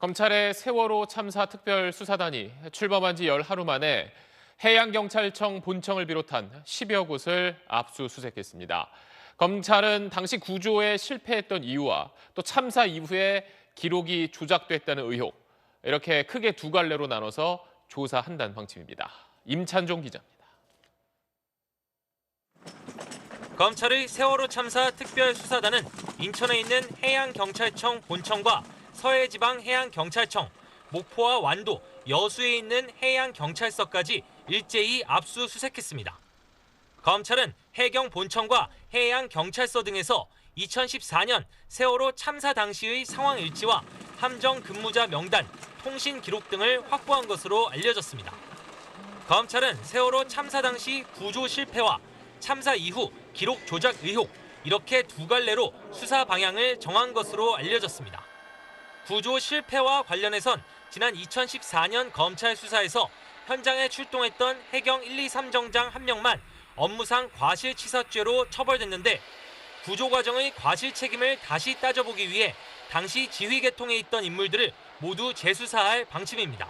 검찰의 세월호 참사 특별수사단이 출범한 지 열 하루 만에 해양경찰청 본청을 비롯한 10여 곳을 압수수색했습니다. 검찰은 당시 구조에 실패했던 이유와 또 참사 이후에 기록이 조작됐다는 의혹, 이렇게 크게 두 갈래로 나눠서 조사한다는 방침입니다. 임찬종 기자입니다. 검찰의 세월호 참사 특별수사단은 인천에 있는 해양경찰청 본청과 서해지방해양경찰청, 목포와 완도, 여수에 있는 해양경찰서까지 일제히 압수수색했습니다. 검찰은 해경 본청과 해양경찰서 등에서 2014년 세월호 참사 당시의 상황 일지와 함정 근무자 명단, 통신 기록 등을 확보한 것으로 알려졌습니다. 검찰은 세월호 참사 당시 구조 실패와 참사 이후 기록 조작 의혹, 이렇게 두 갈래로 수사 방향을 정한 것으로 알려졌습니다. 구조 실패와 관련해선 지난 2014년 검찰 수사에서 현장에 출동했던 해경 1, 2, 3정장 1명만 업무상 과실치사죄로 처벌됐는데 구조 과정의 과실 책임을 다시 따져보기 위해 당시 지휘 계통에 있던 인물들을 모두 재수사할 방침입니다.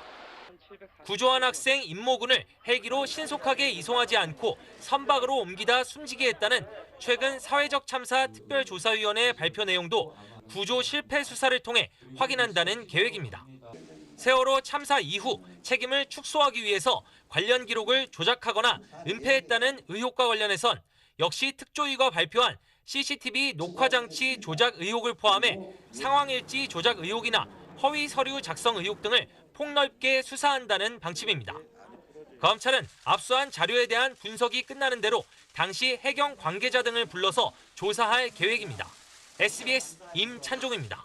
구조한 학생 임모군을 헬기로 신속하게 이송하지 않고 선박으로 옮기다 숨지게 했다는 최근 사회적 참사 특별조사위원회 발표 내용도 구조 실패 수사를 통해 확인한다는 계획입니다. 세월호 참사 이후 책임을 축소하기 위해서 관련 기록을 조작하거나 은폐했다는 의혹과 관련해선 역시 특조위가 발표한 CCTV 녹화 장치 조작 의혹을 포함해 상황일지 조작 의혹이나 허위 서류 작성 의혹 등을 폭넓게 수사한다는 방침입니다. 검찰은 압수한 자료에 대한 분석이 끝나는 대로 당시 해경 관계자 등을 불러서 조사할 계획입니다. SBS 임찬종입니다.